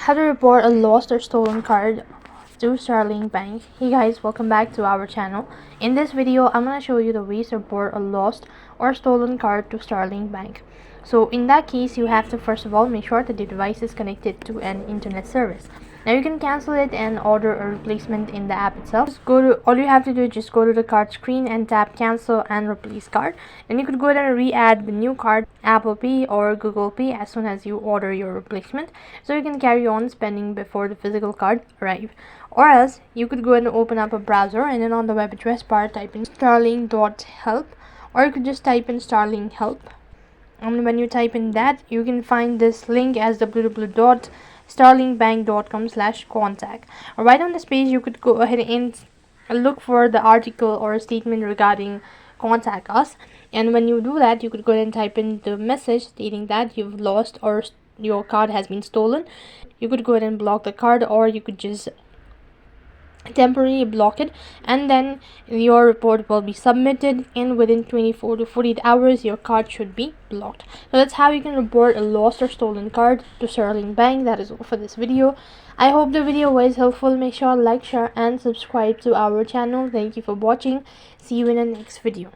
How to report a lost or stolen card to Starling Bank. Hey guys, welcome back to our channel. In this video, I'm going to show you the ways to report a lost or stolen card to Starling Bank. So in that case, you have to first of all make sure that the device is connected to an internet service. Now you can cancel it and order a replacement in the app itself. All you have to do is just go to the card screen and tap cancel and replace card. And you could go ahead and re-add the new card, Apple Pay or Google Pay, as soon as you order your replacement, so you can carry on spending before the physical card arrives. Or else you could go ahead and open up a browser, and then on the web address bar type in starling.help, or you could just type in Starling help. And when you type in that, you can find this link as www.starlingbank.com/contact. Right on this page, you could go ahead and look for the article or a statement regarding contact us. And when you do that, you could go ahead and type in the message stating that you've lost or your card has been stolen. You could go ahead and block the card, or you could just temporarily block it, and then your report will be submitted, and within 24 to 48 hours your card should be blocked. So that's how you can report a lost or stolen card to Starling Bank. That is all for this video. I hope the video was helpful. Make sure to like, share and subscribe to our channel. Thank you for watching. See you in the next video.